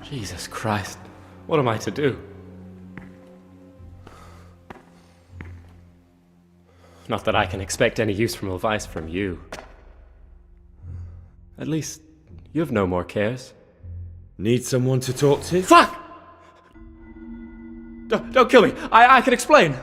Jesus Christ, what am I to do? Not that I can expect any useful advice from you. At least, you've no more cares. Need someone to talk to? Fuck! Don't kill me. I can explain.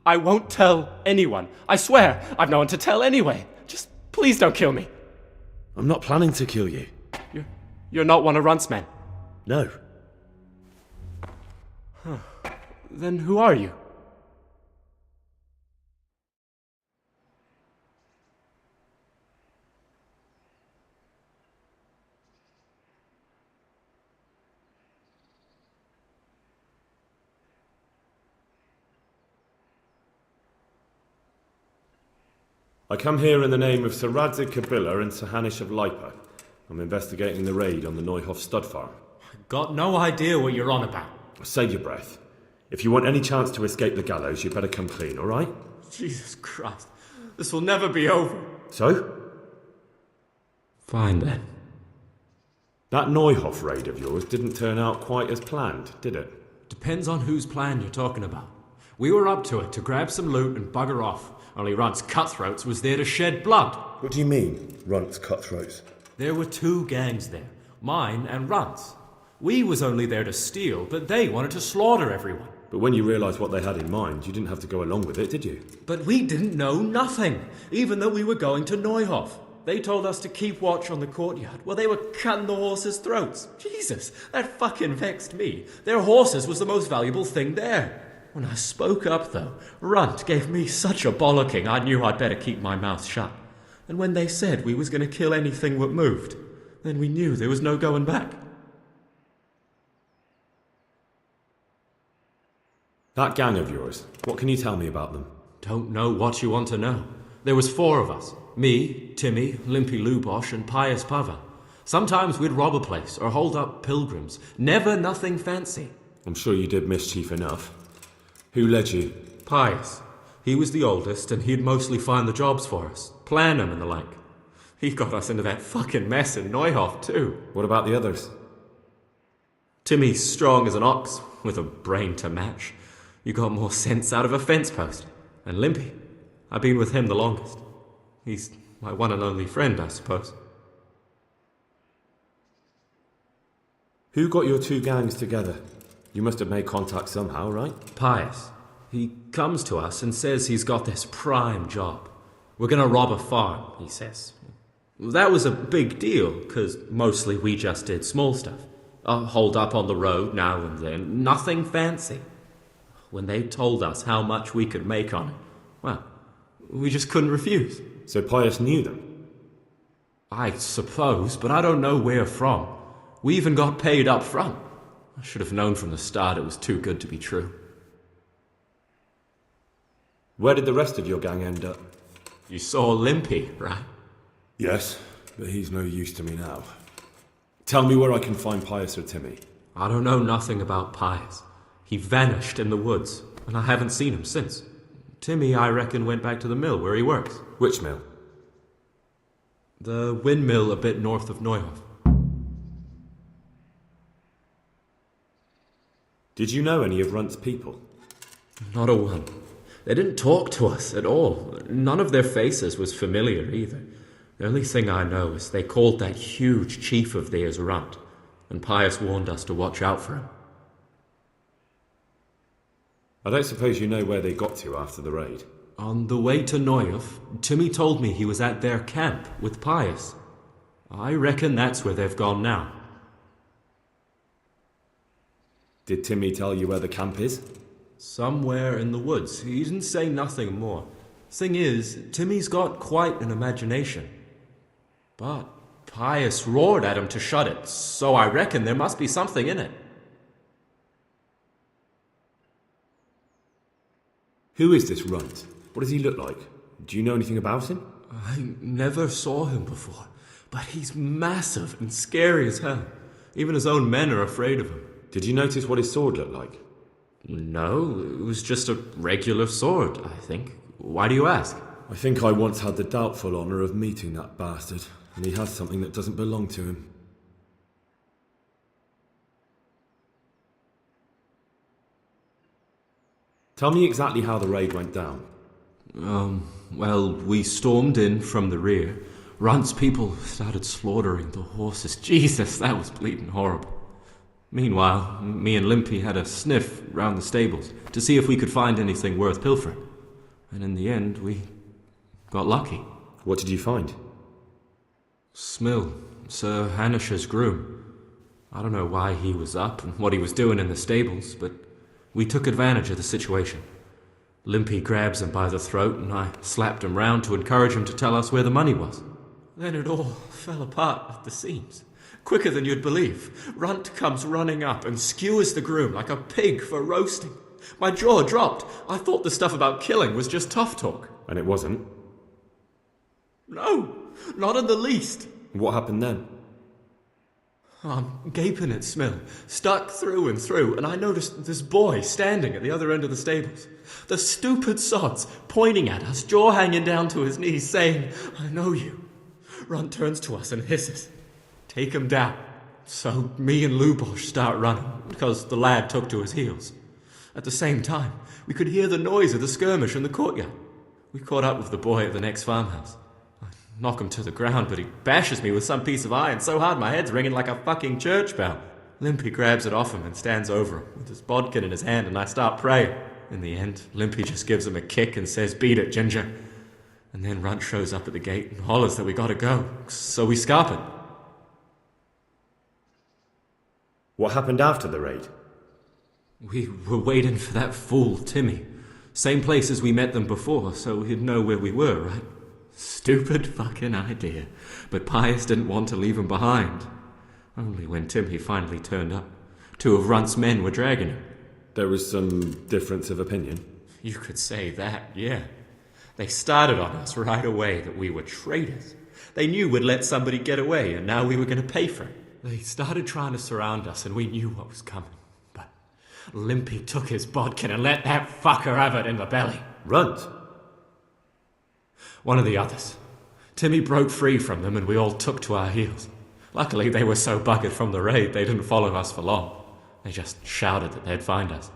I won't tell anyone. I swear. I've no one to tell anyway. Just please don't kill me. I'm not planning to kill you. You're not one of Runt's men. No. Then who are you? I come here in the name of Sir Radzig Kabila and Sir Hanish of Lipa. I'm investigating the raid on the Neuhoff stud farm. Got no idea what you're on about. Save your breath. If you want any chance to escape the gallows, you better come clean, all right? Jesus Christ. This will never be over. So? Fine then. That Neuhoff raid of yours didn't turn out quite as planned, did it? Depends on whose plan you're talking about. We were up to it to grab some loot and bugger off. Only Runt's cutthroats was there to shed blood. What do you mean, Runt's cutthroats? There were two gangs there, mine and Runt's. We was only there to steal, but they wanted to slaughter everyone. But when you realised what they had in mind, you didn't have to go along with it, did you? But we didn't know nothing, even though we were going to Neuhoff. They told us to keep watch on the courtyard while they were cutting the horses' throats. Jesus, that fucking vexed me. Their horses was the most valuable thing there. When I spoke up, though, Runt gave me such a bollocking I knew I'd better keep my mouth shut. And when they said we was going to kill anything that moved, then we knew there was no going back. That gang of yours, what can you tell me about them? Don't know what you want to know. There was 4 of us. Me, Timmy, Limpy Lubosh, and Pius Pava. Sometimes we'd rob a place or hold up pilgrims. Never nothing fancy. I'm sure you did mischief enough. Who led you? Pius. He was the oldest, and he'd mostly find the jobs for us. Plan them and the like. He got us into that fucking mess in Neuhoff, too. What about the others? Timmy's strong as an ox, with a brain to match. You got more sense out of a fence post. And Limpy. I've been with him the longest. He's my one and only friend, I suppose. Who got your 2 gangs together? You must have made contact somehow, right? Pius. He comes to us and says he's got this prime job. We're gonna rob a farm, he says. That was a big deal, because mostly we just did small stuff. Hold up on the road now and then. Nothing fancy. When they told us how much we could make on it, well, we just couldn't refuse. So Pius knew them? I suppose, but I don't know where from. We even got paid up front. I should have known from the start it was too good to be true. Where did the rest of your gang end up? You saw Limpy, right? Yes, but he's no use to me now. Tell me where I can find Pius or Timmy. I don't know nothing about Pius. He vanished in the woods, and I haven't seen him since. Timmy, I reckon, went back to the mill where he works. Which mill? The windmill a bit north of Neuhoff. Did you know any of Runt's people? Not a one. They didn't talk to us at all. None of their faces was familiar either. The only thing I know is they called that huge chief of theirs Runt, and Pius warned us to watch out for him. I don't suppose you know where they got to after the raid? On the way to Neuhoff, Timmy told me he was at their camp with Pius. I reckon that's where they've gone now. Did Timmy tell you where the camp is? Somewhere in the woods. He didn't say nothing more. Thing is, Timmy's got quite an imagination. But Pius roared at him to shut it, so I reckon there must be something in it. Who is this Runt? What does he look like? Do you know anything about him? I never saw him before, but he's massive and scary as hell. Even his own men are afraid of him. Did you notice what his sword looked like? No, it was just a regular sword, I think. Why do you ask? I think I once had the doubtful honour of meeting that bastard. And he has something that doesn't belong to him. Tell me exactly how the raid went down. Well, we stormed in from the rear. Runt's people started slaughtering the horses. Jesus, that was bleeding horrible. Meanwhile, me and Limpy had a sniff round the stables to see if we could find anything worth pilfering. And in the end, we got lucky. What did you find? Smill, Sir Hanish's groom. I don't know why he was up and what he was doing in the stables, but we took advantage of the situation. Limpy grabs him by the throat and I slapped him round to encourage him to tell us where the money was. Then it all fell apart at the seams. Quicker than you'd believe. Runt comes running up and skewers the groom like a pig for roasting. My jaw dropped. I thought the stuff about killing was just tough talk. And it wasn't? No, not in the least. What happened then? I'm gaping at Smill, stuck through and through, and I noticed this boy standing at the other end of the stables. The stupid sod's pointing at us, jaw hanging down to his knees, saying, "I know you." Runt turns to us and hisses, "Take him down." So me and Lubosh start running, because the lad took to his heels. At the same time, we could hear the noise of the skirmish in the courtyard. We caught up with the boy at the next farmhouse. I knock him to the ground, but he bashes me with some piece of iron so hard my head's ringing like a fucking church bell. Limpy grabs it off him and stands over him with his bodkin in his hand, and I start praying. In the end, Limpy just gives him a kick and says, "Beat it, Ginger." And then Runt shows up at the gate and hollers that we gotta go, so we scarp it. What happened after the raid? We were waiting for that fool, Timmy. Same place as we met them before, so he'd know where we were, right? Stupid fucking idea. But Pius didn't want to leave him behind. Only when Timmy finally turned up, 2 of Runt's men were dragging him. There was some difference of opinion. You could say that, yeah. They started on us right away that we were traitors. They knew we'd let somebody get away, and now we were going to pay for it. They started trying to surround us, and we knew what was coming. But Limpy took his bodkin and let that fucker have it in the belly. Runt? One of the others. Timmy broke free from them, and we all took to our heels. Luckily, they were so buggered from the raid, they didn't follow us for long. They just shouted that they'd find us.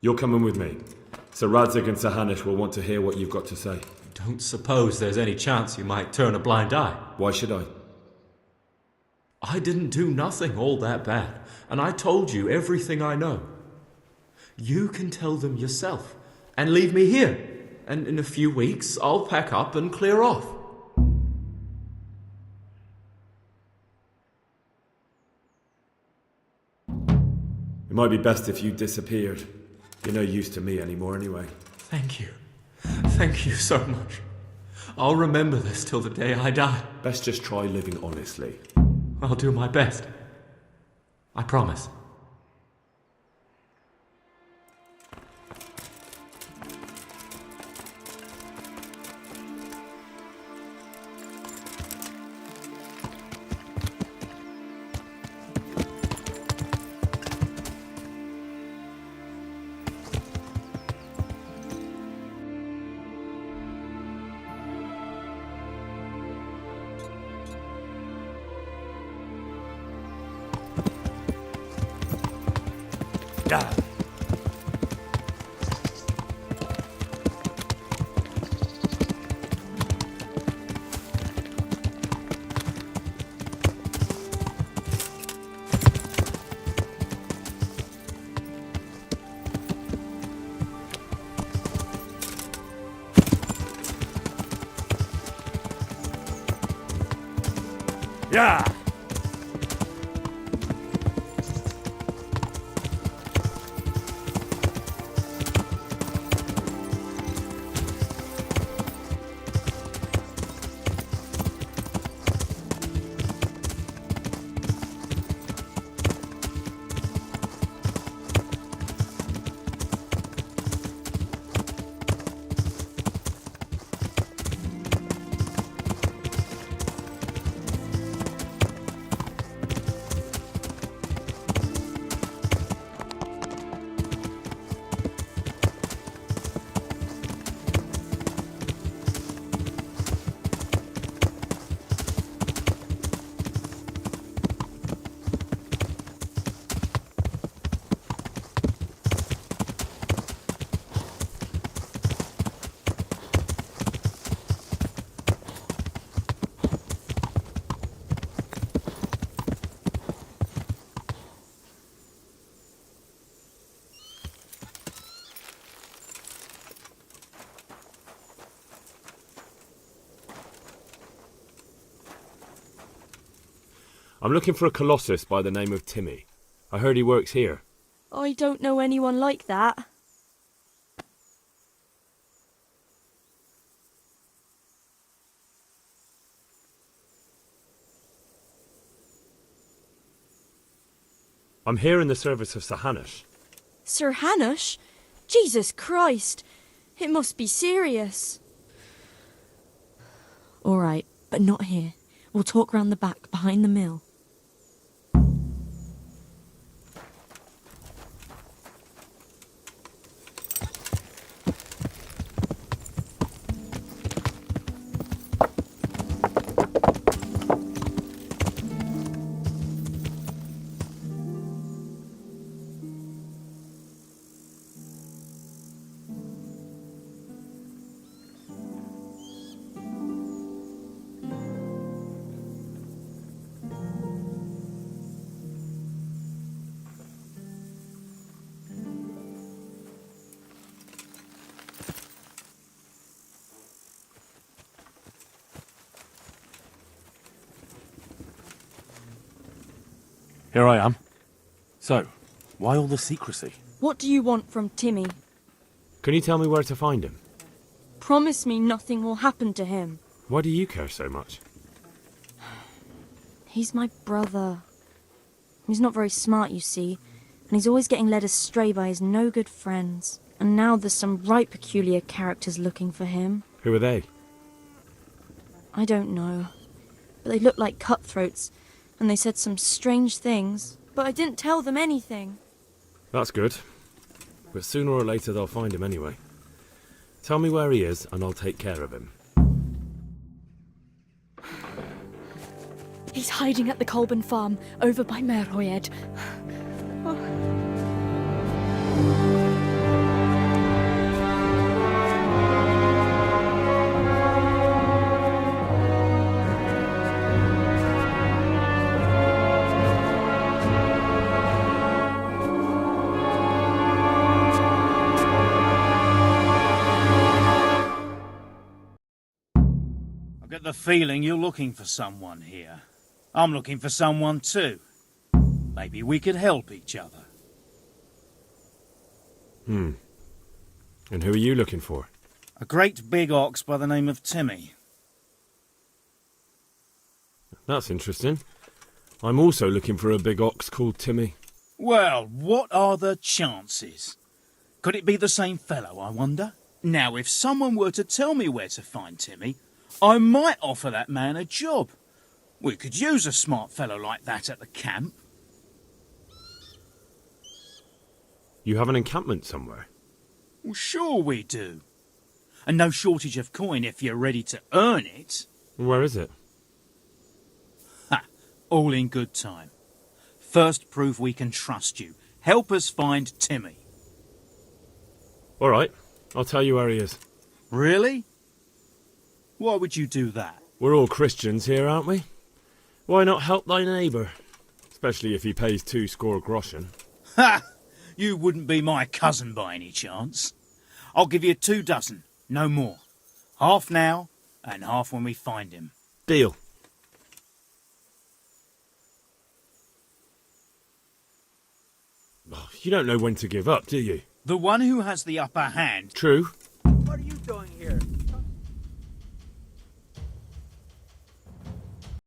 You're coming with me. Sir Radzig and Sir Hanish will want to hear what you've got to say. Don't suppose there's any chance you might turn a blind eye. Why should I? I didn't do nothing all that bad, and I told you everything I know. You can tell them yourself, and leave me here, and in a few weeks I'll pack up and clear off. It might be best if you disappeared. You're no use to me anymore anyway. Thank you. Thank you so much. I'll remember this till the day I die. Best just try living honestly. I'll do my best. I promise. Yeah. Yeah. I'm looking for a colossus by the name of Timmy. I heard he works here. I don't know anyone like that. I'm here in the service of Sir Hanush. Sir Hanush? Jesus Christ! It must be serious. All right, but not here. We'll talk round the back, behind the mill. Here I am. So, why all the secrecy? What do you want from Timmy? Can you tell me where to find him? Promise me nothing will happen to him. Why do you care so much? He's my brother. He's not very smart, you see, and he's always getting led astray by his no-good friends. And now there's some right peculiar characters looking for him. Who are they? I don't know, but they look like cutthroats, and they said some strange things, but I didn't tell them anything. That's good. But sooner or later they'll find him anyway. Tell me where he is and I'll take care of him. He's hiding at the Colburn farm, over by Merhoed. I get the feeling you're looking for someone here. I'm looking for someone too. Maybe we could help each other. And who are you looking for? A great big ox by the name of Timmy. That's interesting. I'm also looking for a big ox called Timmy. Well, what are the chances? Could it be the same fellow, I wonder? Now, if someone were to tell me where to find Timmy, I might offer that man a job. We could use a smart fellow like that at the camp. You have an encampment somewhere? Well, sure we do. And no shortage of coin if you're ready to earn it. Where is it? Ha! All in good time. First, prove we can trust you. Help us find Timmy. All right, I'll tell you where he is. Really? Why would you do that? We're all Christians here, aren't we? Why not help thy neighbour? Especially if he pays 2 groschen. Ha! You wouldn't be my cousin by any chance. I'll give you 2 dozen, no more. Half now, and half when we find him. Deal. Oh, you don't know when to give up, do you? The one who has the upper hand. True.